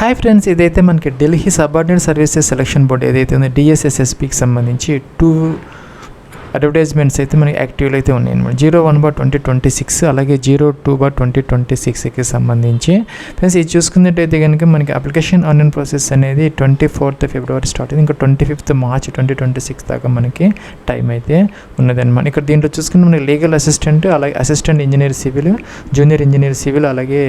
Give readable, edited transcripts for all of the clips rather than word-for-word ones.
Hi friends, ఇదైతే మనకి Delhi subordinate services selection board ఏదైతే ఉందో డిఎస్ఎస్ఎస్పికి సంబంధించి 2 అడ్వర్టైజ్మెంట్స్ అయితే మనకి యాక్టివ్లో అయితే ఉన్నాయి అనమాట. 01/2026 అలాగే 02/2026కి సంబంధించి. ఫ్రెండ్స్ ఇది చూసుకున్నట్టయితే కనుక మనకి అప్లికేషన్ ఆన్లైన్ ప్రాసెస్ అనేది 24th ఫిబ్రవరి స్టార్ట్ అయింది. ఇంకా 25th మార్చ్ 2026 దాకా మనకి టైం అయితే ఉన్నదన్నమాట. ఇక్కడ దీంట్లో చూసుకుంటే మనకి లీగల్ అసిస్టెంట్, అలాగే assistant engineer civil, junior engineer civil, అలాగే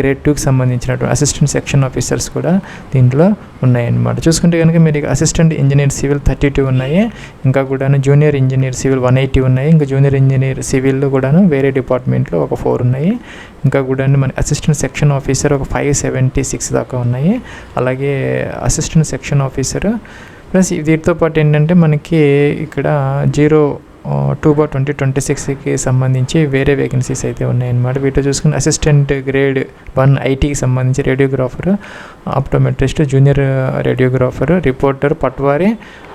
గ్రేడ్ 2కి సంబంధించినటువంటి అసిస్టెంట్ సెక్షన్ ఆఫీసర్స్ కూడా దీంట్లో ఉన్నాయన్నమాట. చూసుకుంటే కనుక మీరు అసిస్టెంట్ ఇంజనీర్ సివిల్ 32 ఉన్నాయి, ఇంకా కూడా జూనియర్ ఇంజనీర్ సివిల్ 180 ఉన్నాయి, ఇంకా జూనియర్ ఇంజనీర్ సివిల్లో కూడాను వేరే డిపార్ట్మెంట్లో ఒక 4 ఉన్నాయి, ఇంకా కూడా మన అసిస్టెంట్ సెక్షన్ ఆఫీసర్ ఒక 576 దాకా ఉన్నాయి, అలాగే అసిస్టెంట్ సెక్షన్ ఆఫీసర్ ప్లస్ వీటితో పాటు ఏంటంటే మనకి ఇక్కడ 02/2026కి సంబంధించి వేరే వేకెన్సీస్ అయితే ఉన్నాయన్నమాట. వీటిలో చూసుకుని అసిస్టెంట్ గ్రేడ్ 1 ఐటీకి సంబంధించి radiographer, optometrist, junior radiographer, reporter, patwari,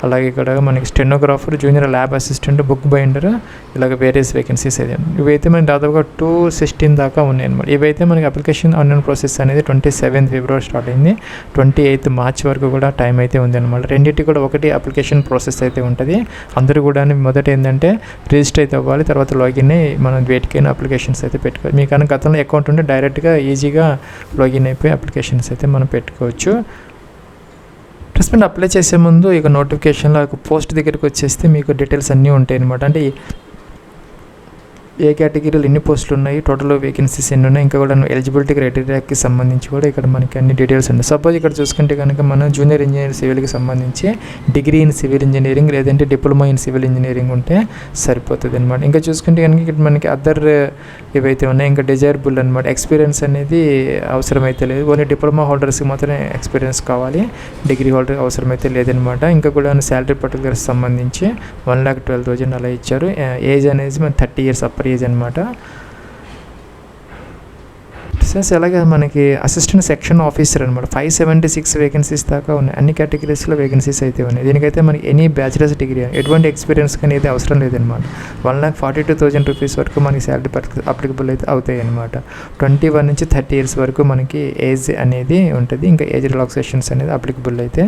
అలాగే ఇక్కడ మనకి stenographer, junior lab assistant, book binder, ఇలాగ వేరియస్ వేకెన్సీస్ అయితే ఇవైతే మనకి దాదాపుగా 216 దాకా ఉన్నాయన్నమాట. ఇవైతే మనకి అప్లికేషన్ ఆన్లైన్ ప్రాసెస్ అనేది 27th ఫిబ్రవరి స్టార్ట్ అయింది. 28th మార్చ్ వరకు కూడా టైం అయితే ఉంది అనమాట. రెండింటి కూడా ఒకటి అప్లికేషన్ ప్రాసెస్ అయితే ఉంటుంది. అందరూ కూడా మొదట ఏంటంటే రిజిస్టర్ అయితే అవ్వాలి, తర్వాత లాగిన్ అయ్యి మనం వేటికైనా అప్లికేషన్స్ అయితే పెట్టుకోవాలి. మీకు కనుక గతంలో అకౌంట్ ఉంటే డైరెక్ట్గా ఈజీగా లాగిన్ అయిపోయి అప్లికేషన్స్ అయితే మనం పెట్టుకోవచ్చు. ప్రెస్మెంట్ అప్లై చేసే ముందు ఇక నోటిఫికేషన్లో పోస్ట్ దగ్గరికి వచ్చేస్తే మీకు డీటెయిల్స్ అన్నీ ఉంటాయి అనమాట. అంటే ఏ కేటగిరీలో ఎన్ని పోస్టులు ఉన్నాయి, టోటల్ వేకెన్సీస్ ఎన్ని ఉన్నాయి, ఇంకా కూడా ఎలిజిబిలిటీ క్రైటీరియాకి సంబంధించి కూడా ఇక్కడ మనకి అన్ని డీటెయిల్స్ ఉన్నాయి. సపోజ్ ఇక్కడ చూసుకుంటే కనుక మనం జూనియర్ ఇంజనీర్ సివిల్కి సంబంధించి డిగ్రీ ఇన్ సివిల్ ఇంజనీరింగ్ లేదంటే డిప్లొమా ఇన్ సివిల్ ఇంజనీరింగ్ ఉంటే సరిపోతుంది అనమాట. ఇంకా చూసుకుంటే కనుక ఇక్కడ మనకి అదర్ ఏవైతే ఉన్నాయి ఇంకా డిజైరబుల్ అనమాట. ఎక్స్పీరియన్స్ అనేది అవసరమైతే లేదు, ఓన్లీ డిప్లొమా హోల్డర్స్కి మాత్రమే ఎక్స్పీరియన్స్ కావాలి, డిగ్రీ హోల్డర్ అవసరమైతే లేదనమాట. ఇంకా కూడా శాలరీ పర్టికులర్స్ సంబంధించి 1,12,000 అలా ఇచ్చారు. ఏజ్ అనేది మన 30 years అప్పర్ ఏజ్ అనమాట. అలాగే మనకి అసిస్టెంట్ సెక్షన్ ఆఫీసర్ అనమాట 576 వేకెన్సీస్ దాకా ఉన్నాయి. అన్ని కేటగిరీస్లో వేకెన్సీస్ అయితే ఉన్నాయి. దీనికైతే మనకి ఎనీ బ్యాచిలర్స్ డిగ్రీ ఎటువంటి ఎక్స్పీరియన్స్ కానీ అయితే అవసరం లేదనమాట. 1,42,000 రూపీస్ వరకు మనకి శాలరీ అప్లికబుల్ అయితే అవుతాయి అనమాట. 21 నుంచి 30 years వరకు మనకి ఏజ్ అనేది ఉంటుంది. ఇంకా ఏజ్ రిలాక్సేషన్స్ అనేది అప్లికబుల్ అయితే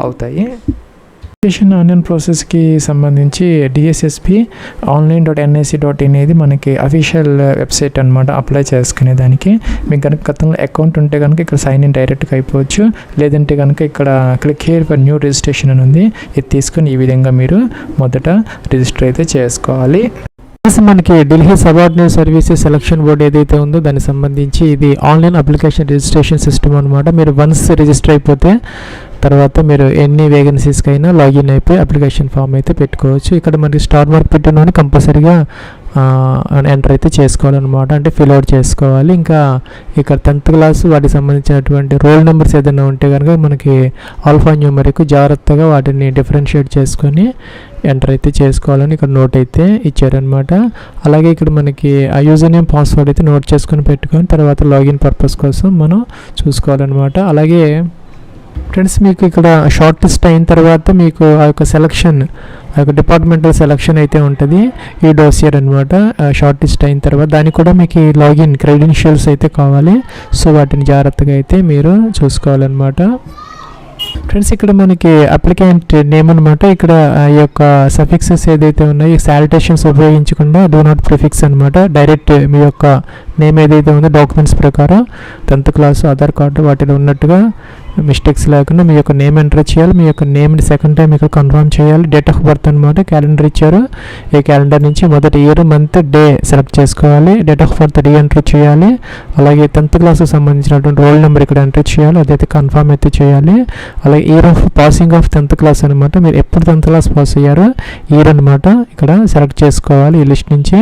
అవుతాయి. అప్లికేషన్ ఆన్లైన్ ప్రాసెస్కి సంబంధించి డిఎస్ఎస్పి online.nic.in అనేది మనకి అఫీషియల్ వెబ్సైట్ అనమాట. అప్లై చేసుకునే దానికి మీకు కనుక గతంలో అకౌంట్ ఉంటే కనుక ఇక్కడ సైన్ ఇన్ డైరెక్ట్గా అయిపోవచ్చు, లేదంటే కనుక ఇక్కడ click here for new registration అని ఉంది. ఇది తీసుకొని ఈ విధంగా మీరు మొదట రిజిస్టర్ అయితే చేసుకోవాలి. మనకి Delhi subordinate services selection board ఏదైతే ఉందో దానికి సంబంధించి ఇది ఆన్లైన్ అప్లికేషన్ రిజిస్ట్రేషన్ సిస్టమ్ అనమాట. మీరు వన్స్ రిజిస్టర్ అయిపోతే తర్వాత మీరు ఎన్ని వేకెన్సీస్కి అయినా లాగిన్ అయిపోయి అప్లికేషన్ ఫామ్ అయితే పెట్టుకోవచ్చు. ఇక్కడ మనకి స్టార్ మార్క్ పెట్టిన కంపల్సరీగా ఎంటర్ అయితే చేసుకోవాలన్నమాట, అంటే ఫిల్ అవుట్ చేసుకోవాలి. ఇంకా ఇక్కడ 10th క్లాస్ వాటికి సంబంధించినటువంటి రోల్ నెంబర్స్ ఏదైనా ఉంటే కనుక మనకి ఆల్ఫా న్యూమరిక్ జాగ్రత్తగా వాటిని డిఫరెన్షియేట్ చేసుకొని ఎంటర్ అయితే చేసుకోవాలని ఇక్కడ నోట్ అయితే ఇచ్చారనమాట. అలాగే ఇక్కడ మనకి ఆ యూజర్ నేమ్ పాస్వర్డ్ అయితే నోట్ చేసుకొని పెట్టుకొని తర్వాత లాగిన్ పర్పస్ కోసం మనం చూసుకోవాలన్నమాట. అలాగే ఫ్రెండ్స్ మీకు ఇక్కడ షార్ట్ లిస్ట్ అయిన తర్వాత మీకు ఆ యొక్క సెలక్షన్, ఆ యొక్క డిపార్ట్మెంటల్ సెలక్షన్ అయితే ఉంటుంది. ఈ డోసియర్ అనమాట. షార్ట్ లిస్ట్ అయిన తర్వాత దానికి కూడా మీకు లాగిన్ క్రెడెన్షియల్స్ అయితే కావాలి. సో వాటిని జాగ్రత్తగా అయితే మీరు చూసుకోవాలన్నమాట. ఫ్రెండ్స్ ఇక్కడ మనకి అప్లికెంట్ నేమ్ అనమాట. ఇక్కడ ఈ యొక్క సఫిక్సెస్ ఏదైతే ఉన్నాయో శాలిటేషన్స్ ఉపయోగించకుండా డూ నాట్ ప్రిఫిక్స్ అనమాట. డైరెక్ట్ మీ యొక్క నేమ్ ఏదైతే ఉందో డాక్యుమెంట్స్ ప్రకారం 10th క్లాస్ ఆధార్ కార్డు వాటిలో ఉన్నట్టుగా మిస్టేక్స్ లేకుండా మీ యొక్క నేమ్ ఎంటర్ చేయాలి. మీ యొక్క నేమ్ని సెకండ్ టైం ఇక్కడ కన్ఫర్మ్ చేయాలి. డేట్ ఆఫ్ బర్త్ అనమాట. క్యాలెండర్ ఇచ్చారు, ఈ క్యాలెండర్ నుంచి మొదటి ఇయర్, మంత్, డే సెలెక్ట్ చేసుకోవాలి. డేట్ ఆఫ్ బర్త్ రీఎంట్రీ చేయాలి. అలాగే 10th క్లాస్కి సంబంధించినటువంటి రోల్ నెంబర్ ఇక్కడ ఎంటర్ చేయాలి, అదైతే కన్ఫర్మ్ అయితే చేయాలి. అలాగే year of passing of 10th class అనమాట. మీరు ఎప్పుడు 10th క్లాస్ పాస్ అయ్యారో ఇయర్ అనమాట ఇక్కడ సెలెక్ట్ చేసుకోవాలి ఈ లిస్ట్ నుంచి.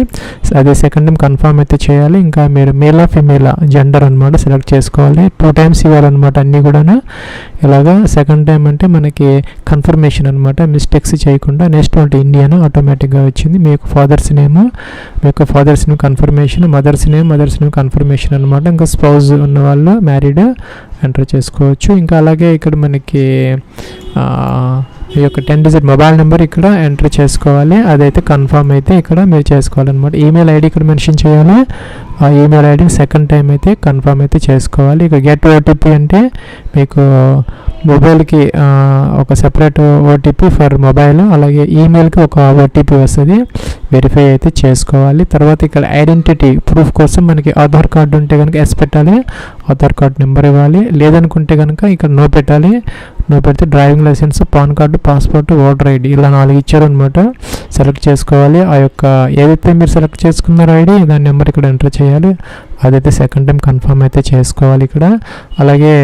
అదే సెకండ్ టైం కన్ఫర్మ్ అయితే చేయాలి. ఇంకా మీరు మేలా ఫిమేలా జెండర్ అనమాట సెలెక్ట్ చేసుకోవాలి. 2 times ఇవ్వాలన్నమాట అన్నీ కూడా. ఇలాగా సెకండ్ టైం అంటే మనకి కన్ఫర్మేషన్ అనమాట, మిస్టేక్స్ చేయకుండా. నెక్స్ట్ అంటే ఇండియన్ ఆటోమేటిక్గా వచ్చింది. మీ యొక్క ఫాదర్స్ నేమ్, మీ యొక్క father's name confirmation, mother's name confirmation అనమాట. ఇంకా స్పౌజ్ ఉన్న వాళ్ళు మ్యారీడ్ ఎంటర్ చేసుకోవచ్చు. ఇంకా అలాగే ఇక్కడ మనకి ఈ యొక్క 10 డిజిట్ మొబైల్ నెంబర్ ఇక్కడ ఎంటర్ చేసుకోవాలి. అదైతే కన్ఫర్మ్ అయితే ఇక్కడ మీరు చేసుకోవాలన్నమాట. ఈమెయిల్ ఐడి ఇక్కడ మెన్షన్ చేయాలి. ఆ ఈమెయిల్ ఐడిని సెకండ్ టైం అయితే కన్ఫర్మ్ అయితే చేసుకోవాలి. ఇక గెట్ ఓటీపీ అంటే మీకు మొబైల్కి ఒక సెపరేట్ ఓటీపీ ఫర్ మొబైల్, అలాగే ఈమెయిల్కి ఒక ఓటీపీ వస్తుంది, వెరిఫై అయితే చేసుకోవాలి. తర్వాత ఇక్కడ ఐడెంటిటీ ప్రూఫ్ కోసం మనకి ఆధార్ కార్డు ఉంటే కనుక ఎస్ పెట్టాలి, ఆధార్ కార్డు నెంబర్ ఇవ్వాలి. లేదనుకుంటే కనుక ఇక్కడ నో పెట్టాలి. నో పెడితే driving license, PAN card, passport, voter ID ఇలా 4 ఇచ్చారనమాట. సెలెక్ట్ చేసుకోవాలి. ఆ యొక్క ఏదైతే మీరు సెలెక్ట్ చేసుకున్నారో ఐడి దాని నెంబర్ ఇక్కడ ఎంటర్ చేయాలి. అదైతే సెకండ్ టైం కన్ఫర్మ్ అయితే చేసుకోవాలి ఇక్కడ. అలాగే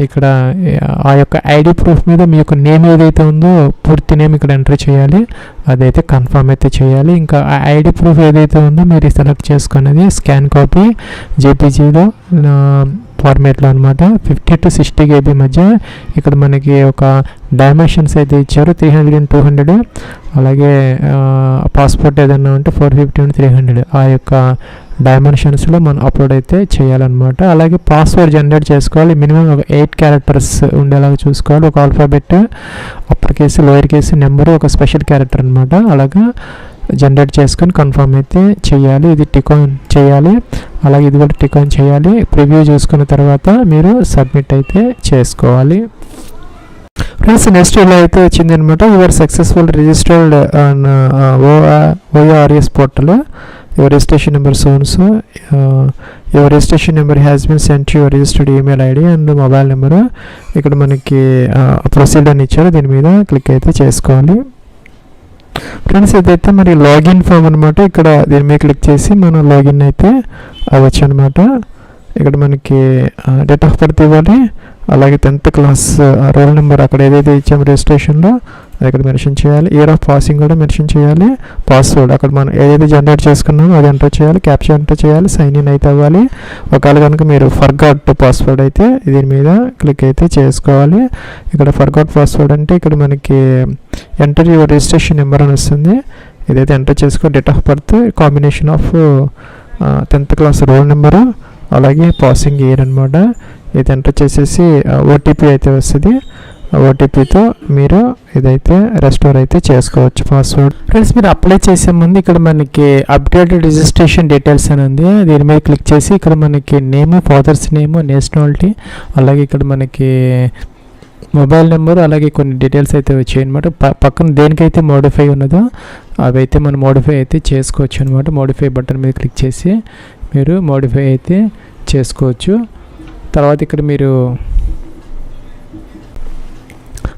ఇక్కడ ఆ యొక్క ఐడి ప్రూఫ్ మీద మీ యొక్క నేమ్ ఏదైతే ఉందో పూర్తి నేమ్ ఇక్కడ ఎంటర్ చేయాలి. అదైతే కన్ఫర్మ్ అయితే చేయాలి. ఇంకా ఆ ఐడి ప్రూఫ్ ఏదైతే ఉందో మీరు సెలెక్ట్ చేసుకున్నది స్కాన్ కాపీ జేపీజీలో ఫార్మేట్లో అనమాట. 50 to 60 KB మధ్య ఇక్కడ మనకి ఒక డైమెన్షన్స్ అయితే ఇచ్చారు, 300 and 200. అలాగే పాస్పోర్ట్ ఏదైనా ఉంటే 450 and 300. ఆ యొక్క డైమెన్షన్స్లో మనం అప్లోడ్ అయితే చేయాలన్నమాట. అలాగే పాస్వర్డ్ జనరేట్ చేసుకోవాలి. మినిమం ఒక 8 క్యారెక్టర్స్ ఉండేలాగా చూసుకోవాలి. ఒక alphabet, upper case, lower case, number, ఒక స్పెషల్ క్యారెక్టర్ అనమాట. అలాగా జనరేట్ చేసుకొని కన్ఫర్మ్ అయితే చేయాలి. ఇది టిక్ ఆన్ చేయాలి. అలాగే ఇది కూడా టిక్ ఆన్ చేయాలి. ప్రివ్యూ చూసుకున్న తర్వాత మీరు సబ్మిట్ అయితే చేసుకోవాలి. ఫ్రెండ్స్ నెక్స్ట్ ఇలా అయితే వచ్చింది అనమాట. Your successful registered on OARS portal. Your registration number so your registration number has been sent your registered email ID and mobile number. ఇక్కడ మనకి ప్రొసీడ్ అని ఇచ్చారు, దీని మీద క్లిక్ అయితే చేసుకోవాలి. ఫ్రెండ్స్ ఇదైతే మరి లాగిన్ ఫామ్ అనమాట. ఇక్కడ దీని మీద క్లిక్ చేసి మనం లాగిన్ అయితే అవ్వచ్చు అనమాట. ఇక్కడ మనకి డేట్ ఆఫ్ బర్త్ ఇవ్వాలి. అలాగే 10th క్లాస్ రోల్ నెంబర్ అక్కడ ఏదైతే ఇచ్చామో రిజిస్ట్రేషన్లో అది ఇక్కడ మెన్షన్ చేయాలి. ఇయర్ ఆఫ్ పాసింగ్ కూడా మెన్షన్ చేయాలి. పాస్వర్డ్ అక్కడ మనం ఏదైతే జనరేట్ చేసుకున్నామో అది ఎంటర్ చేయాలి. క్యాప్చర్ ఎంటర్ చేయాలి. సైన్ ఇన్ అయితే అవ్వాలి. ఒకవేళ కనుక మీరు ఫర్గాట్ పాస్వర్డ్ అయితే దీని మీద క్లిక్ అయితే చేసుకోవాలి. ఇక్కడ ఫర్గాట్ పాస్వర్డ్ అంటే ఇక్కడ మనకి ఎంటర్ యువర్ రిజిస్ట్రేషన్ నెంబర్ అని వస్తుంది. ఇదైతే ఎంటర్ చేసుకో. Date of birth, combination of 10th class roll number, అలాగే పాసింగ్ ఇయర్ అనమాట. ఇది ఎంటర్ చేసేసి ఓటీపీ అయితే వస్తుంది. ఓటీపీతో మీరు ఇదైతే రెస్టోర్ అయితే చేసుకోవచ్చు పాస్వర్డ్. ఫ్రెండ్స్ మీరు అప్లై చేసే ముందు ఇక్కడ మనకి అప్డేటెడ్ రిజిస్ట్రేషన్ డీటెయిల్స్ అని ఉంది. దీని మీద క్లిక్ చేసి ఇక్కడ మనకి నేమ్, ఫాదర్స్ నేమ్, నేషనాలిటీ, అలాగే ఇక్కడ మనకి మొబైల్ నెంబర్, అలాగే కొన్ని డీటెయిల్స్ అయితే వచ్చాయి అనమాట. పక్కన దేనికైతే మోడిఫై ఉన్నదో అవి అయితే మనం మోడిఫై అయితే చేసుకోవచ్చు అనమాట. మోడిఫై బటన్ మీద క్లిక్ చేసి మీరు మోడిఫై అయితే చేసుకోవచ్చు. తర్వాత ఇక్కడ మీరు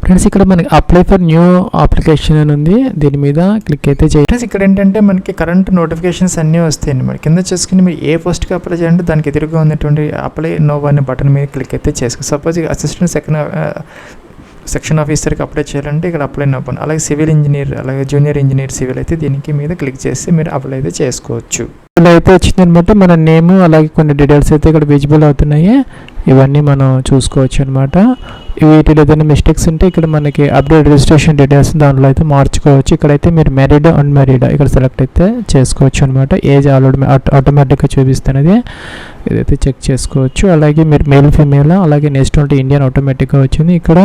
ఫ్రెండ్స్ ఇక్కడ మనకి అప్లై ఫర్ న్యూ అప్లికేషన్ అని ఉంది. దీని మీద క్లిక్ అయితే చేయండి. ఫ్రెండ్స్ ఇక్కడ ఏంటంటే మనకి కరెంట్ నోటిఫికేషన్స్ అన్నీ వస్తాయండి. మరి కింద చేసుకుని మీరు ఏ పోస్ట్కి అప్లై చేయండి దానికి ఎదురుగా ఉన్నటువంటి అప్లై నో అనే బటన్ మీద క్లిక్ అయితే చేసుకోండి. సపోజ్ అసిస్టెంట్ సెక్షన్ ఆఫీసర్కి అప్లై చేయాలంటే ఇక్కడ అప్లై నో బటన్. అలాగే సివిల్ ఇంజనీర్, అలాగే జూనియర్ ఇంజనీర్ సివిల్ అయితే దీనికి మీద క్లిక్ చేసి మీరు అప్లై అయితే చేసుకోవచ్చు. ఇలా అయితే వచ్చిందనమాట. మన నేమ్ అలాగే కొన్ని డీటెయిల్స్ అయితే ఇక్కడ విజిబుల్ అవుతున్నాయి. ఇవన్నీ మనం చూసుకోవచ్చు అనమాట. వీటిలో ఏదైనా మిస్టేక్స్ ఉంటే ఇక్కడ మనకి అప్డేట్ రిజిస్ట్రేషన్ డీటెయిల్స్ దాంట్లో అయితే మార్చుకోవచ్చు. ఇక్కడైతే మీరు మ్యారీడ్, అన్మ్యారీడ్ ఇక్కడ సెలెక్ట్ అయితే చేసుకోవచ్చు అనమాట. ఏజ్ ఆల్రెడీ ఆటోమేటిక్గా చూపిస్తున్నది, ఇదైతే చెక్ చేసుకోవచ్చు. అలాగే మీరు మేల్, ఫీమేల్, అలాగే నేషనాలిటీ ఇండియన్ ఆటోమేటిక్గా వచ్చింది. ఇక్కడ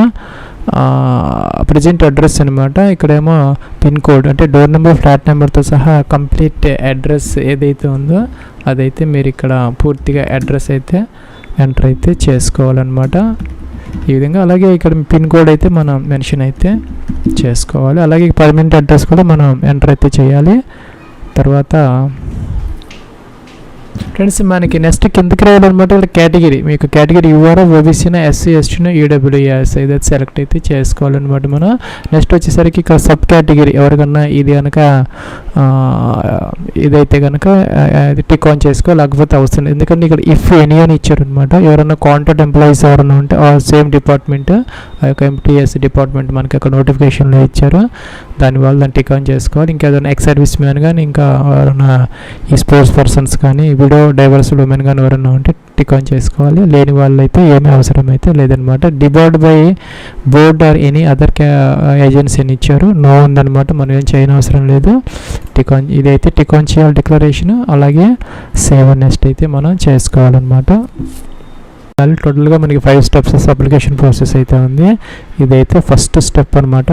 ప్రజెంట్ అడ్రస్ అనమాట. ఇక్కడేమో పిన్ కోడ్ అంటే డోర్ నెంబర్, ఫ్లాట్ నెంబర్తో సహా కంప్లీట్ అడ్రస్ ఏదైతే ఉందో అదైతే మీరు ఇక్కడ పూర్తిగా అడ్రస్ అయితే ఎంటర్ అయితే చేసుకోవాలన్నమాట. ఈ విధంగా అలాగే ఇక్కడ పిన్ కోడ్ అయితే మనం మెన్షన్ అయితే చేసుకోవాలి. అలాగే పర్మనెంట్ అడ్రస్ కూడా మనం ఎంటర్ అయితే చేయాలి. తర్వాత ఫ్రెండ్స్ మనకి నెక్స్ట్ కిందకి రావాలన్నమాట. ఇక్కడ కేటగిరీ, మీకు కేటగిరీ యూఆర్ఓ, ఓబీసీనా, ఎస్సీ, ఎస్టీనా, ఈడబ్ల్యూఎస్ ఇదైతే సెలెక్ట్ అయితే చేసుకోవాలన్నమాట మనం. నెక్స్ట్ వచ్చేసరికి ఇక్కడ సబ్ కేటగిరీ ఎవరికన్నా ఇది కనుక ఇదైతే కనుక టిక్ ఆన్ చేసుకోవాలి, లేకపోతే అవసరం. ఎందుకంటే ఇక్కడ ఇఫ్ ఎనీ అని ఇచ్చారనమాట. ఎవరైనా కాంట్రాక్ట్ ఎంప్లాయీస్ ఎవరైనా ఉంటే సేమ్ డిపార్ట్మెంట్, ఆ యొక్క ఎంటీఎస్ డిపార్ట్మెంట్ మనకి అక్కడ నోటిఫికేషన్లో ఇచ్చారు, దానివల్ల దాన్ని టిక్ ఆన్ చేసుకోవాలి. ఇంకా ఏదైనా ఎక్స్ సర్వీస్ మ్యాన్ కానీ, ఇంకా ఎవరైనా ఈ స్పోర్ట్స్ పర్సన్స్ కానీ, విడో డైవర్స్ ఉమెన్ కానీ ఎవరైనా ఉంటే టిక్ ఆన్ చేసుకోవాలి. లేని వాళ్ళు అయితే ఏమీ అవసరం అయితే లేదనమాట. Debarred by board or any other agency అని ఇచ్చారు, నో ఉందనమాట. మనం ఏం చేయని అవసరం లేదు. టిక్ ఆన్ ఇదైతే టిక్ ఆన్ చేయాలి డిక్లరేషన్. అలాగే సేవ్ నెక్స్ట్ అయితే మనం చేసుకోవాలన్నమాట. టోటల్గా మనకి 5 స్టెప్స్ అప్లికేషన్ ప్రాసెస్ అయితే ఉంది. ఇదైతే ఫస్ట్ స్టెప్ అనమాట.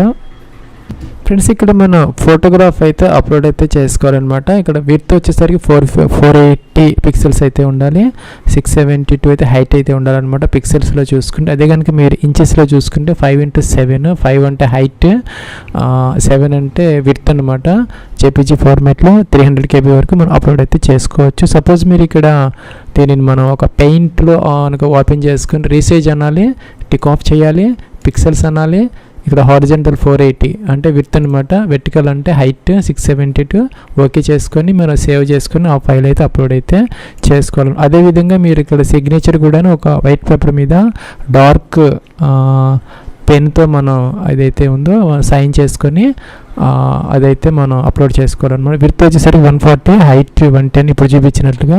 ఫ్రెండ్స్ ఇక్కడ మన ఫోటోగ్రాఫ్ అయితే అప్లోడ్ అయితే చేసుకోవాలన్నమాట. ఇక్కడ విడ్త్ వచ్చేసరికి 480 పిక్సెల్స్ అయితే ఉండాలి, 672 అయితే హైట్ అయితే ఉండాలన్నమాట పిక్సెల్స్లో చూసుకుంటే. అదే కనుక మీరు ఇంచెస్లో చూసుకుంటే 5x7, 5 అంటే హైట్, 7 అంటే విడ్త్ అనమాట. జేపీజీ ఫార్మాట్లో 300 KB వరకు మనం అప్లోడ్ అయితే చేసుకోవచ్చు. సపోజ్ మీరు ఇక్కడ దీనిని మనం ఒక పెయింట్లో ఓపెన్ చేసుకుని రీసైజ్ అనాలి, టిక్ ఆఫ్ చేయాలి, పిక్సెల్స్ అనాలి. ఇక్కడ హారిజంటల్ 480 అంటే విడ్త్ అనమాట, వెర్టికల్ అంటే హైట్ 672 ఓకే చేసుకొని మనం సేవ్ చేసుకొని ఆ ఫైల్ అయితే అప్లోడ్ అయితే చేసుకోవాలి. అదేవిధంగా మీరు ఇక్కడ సిగ్నేచర్ కూడా ఒక వైట్ పేపర్ మీద డార్క్ పెన్తో మనం అదైతే ఉందో సైన్ చేసుకొని అదైతే మనం అప్లోడ్ చేసుకోవాలన్నమాట. విడ్త్ వచ్చేసరికి 140, హైట్ 110 ఇప్పుడు చూపించినట్లుగా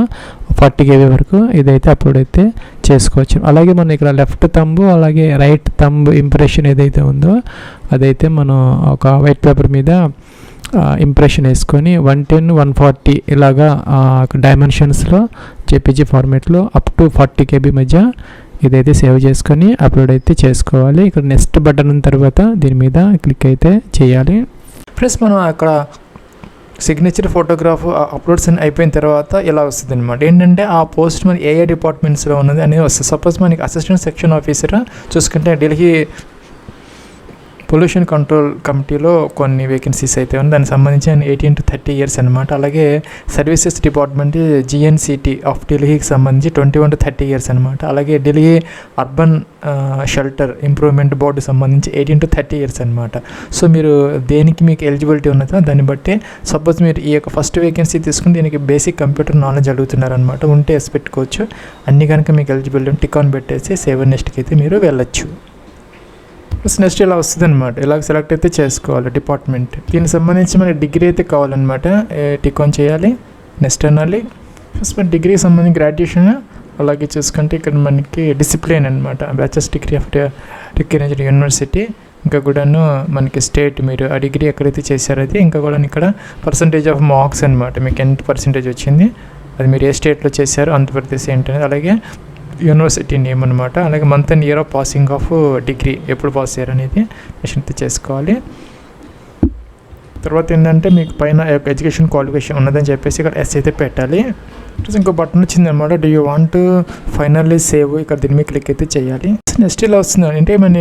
40 KB వరకు ఇదైతే అప్లోడ్ అయితే చేసుకోవచ్చు. అలాగే మనం ఇక్కడ లెఫ్ట్ థంబ్ అలాగే రైట్ థంబ్ ఇంప్రెషన్ ఏదైతే ఉందో అదైతే మనం ఒక వైట్ పేపర్ మీద ఇంప్రెషన్ వేసుకొని 110, 140 ఇలాగా డైమెన్షన్స్లో జేపీజీ ఫార్మేట్లో అప్ టు 40 KB మధ్య ఇదైతే సేవ్ చేసుకొని అప్లోడ్ అయితే చేసుకోవాలి. ఇక్కడ నెక్స్ట్ బటన్ ఉన్న తర్వాత దీని మీద క్లిక్ అయితే చేయాలి. ప్లస్ మనం అక్కడ సిగ్నేచర్ ఫోటోగ్రాఫ్ అప్లోడ్స్ అయిపోయిన తర్వాత ఇలా వస్తుంది అనమాట. ఏంటంటే ఆ పోస్ట్ మన ఏ డిపార్ట్మెంట్స్లో ఉన్నది అనేది వస్తుంది. సపోజ్ మనకి అసిస్టెంట్ సెక్షన్ ఆఫీసర్ చూసుకుంటే ఢిల్లీ పొల్యూషన్ కంట్రోల్ కమిటీలో కొన్ని వేకెన్సీస్ అయితే ఉన్నాయి. దానికి సంబంధించి 18 to 30 years అనమాట. అలాగే సర్వీసెస్ డిపార్ట్మెంట్ GNCT ఆఫ్ ఢిల్లీకి సంబంధించి 21 to 30 years అనమాట. అలాగే Delhi urban shelter improvement board సంబంధించి 18 to 30 years అనమాట. సో మీరు దేనికి మీకు ఎలిజిబిలిటీ ఉన్నదో దాన్ని బట్టి సపోజ్ మీరు ఈ యొక్క ఫస్ట్ వేకెన్సీ తీసుకుని దీనికి బేసిక్ కంప్యూటర్ నాలెడ్జ్ అడుగుతున్నారనమాట. ఉంటే వేసి పెట్టుకోవచ్చు. అన్ని కనుక మీకు ఎలిజిబిలిటీ టిక్ ఆన్ పెట్టేసి సేవ్ నెక్స్ట్కి అయితే మీరు వెళ్ళొచ్చు. ప్లస్ నెక్స్ట్ ఇలా వస్తుంది అనమాట. ఇలా సెలెక్ట్ అయితే చేసుకోవాలి డిపార్ట్మెంట్. దీనికి సంబంధించి మనకి డిగ్రీ అయితే కావాలన్నమాట. టిక్ ఆన్ చేయాలి, నెక్స్ట్ అనాలి. ఫస్ట్ మన డిగ్రీకి సంబంధించి గ్రాడ్యుయేషన్ అలాగే చూసుకుంటే ఇక్కడ మనకి డిసిప్లిన్ అనమాట. Bachelor's degree of recognized university. ఇంకా కూడాను మనకి స్టేట్ మీరు ఆ డిగ్రీ ఎక్కడైతే చేశారో అది. ఇంకా కూడా ఇక్కడ పర్సంటేజ్ ఆఫ్ మార్క్స్ అనమాట. మీకు ఎంత పర్సంటేజ్ వచ్చింది, అది మీరు ఏ స్టేట్లో చేశారో ఆంధ్రప్రదేశ్ ఏంటనేది. అలాగే యూనివర్సిటీ నేమ్ అనమాట. అలాగే month and year of passing of degree ఎప్పుడు పాస్ అయ్యారు అనేది మెన్షన్ చేసుకోవాలి. తర్వాత ఏంటంటే మీకు పైన ఎడ్యుకేషన్ క్వాలిఫికేషన్ ఉన్నదని చెప్పేసి ఇక్కడ ఎస్ అయితే పెట్టాలి. ఇంకో బటన్ వచ్చింది అనమాట. Do you want finally save, ఇక్కడ దీని మీద క్లిక్ అయితే చేయాలి. నెక్స్ట్ ఇలా వస్తుంది అంటే మన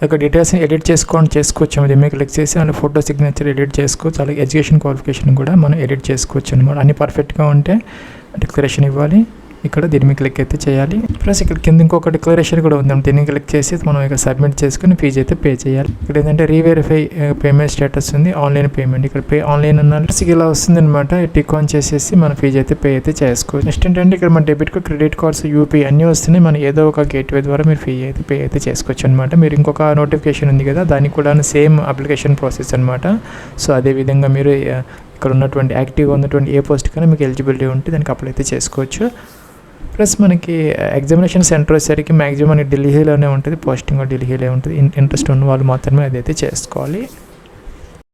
ఇక్కడ డీటెయిల్స్ని ఎడిట్ చేసుకోవచ్చు. దీని మీద క్లిక్ చేసి అలాగే ఫోటో సిగ్నేచర్ ఎడిట్ చేసుకోవచ్చు. అలాగే ఎడ్యుకేషన్ క్వాలిఫికేషన్ కూడా మనం ఎడిట్ చేసుకోవచ్చు అనమాట. అన్ని పర్ఫెక్ట్గా ఉంటే డిక్లరేషన్ ఇవ్వాలి. ఇక్కడ దీని మీద క్లిక్ అయితే చేయాలి. ప్లస్ ఇక్కడ కింద ఇంకొక డిక్లరేషన్ కూడా ఉంది. దీన్ని క్లిక్ చేసి మనం ఇక్కడ సబ్మిట్ చేసుకుని ఫీజు అయితే పే చేయాలి. ఇక్కడ ఏంటంటే రీవెరిఫై పేమెంట్ స్టేటస్ ఉంది, ఆన్లైన్ పేమెంట్. ఇక్కడ పే ఆన్లైన్ అన్నారు ఇలా వస్తుంది అనమాట. టిక్ ఆన్ చేసేసి మన ఫీజు అయితే పే అయితే చేసుకోవచ్చు. నెక్స్ట్ ఏంటంటే ఇక్కడ మన debit card, credit cards, UP అన్నీ వస్తున్నాయి. మనం ఏదో ఒక గేట్వే ద్వారా మీరు ఫీ అయితే పే అయితే చేసుకోవచ్చు అనమాట. మీరు ఇంకొక నోటిఫికేషన్ ఉంది కదా, దానికి కూడా సేమ్ అప్లికేషన్ ప్రాసెస్ అనమాట. సో అదేవిధంగా మీరు ఇక్కడ ఉన్నటువంటి యాక్టివ్గా ఉన్నటువంటి ఏ పోస్ట్ కన్నా మీకు ఎలిజిబిలిటీ ఉంటే దానికి అప్లై అయితే చేసుకోవచ్చు. ప్లస్ మనకి ఎగ్జామినేషన్ సెంటర్ వచ్చేసరికి మ్యాక్సిమం మనకి ఢిల్లీలోనే ఉంటుంది, పోస్టింగ్ ఢిల్లీలో ఉంటుంది. ఇంట్రెస్ట్ ఉన్న వాళ్ళు మాత్రమే అదైతే చేసుకోవాలి.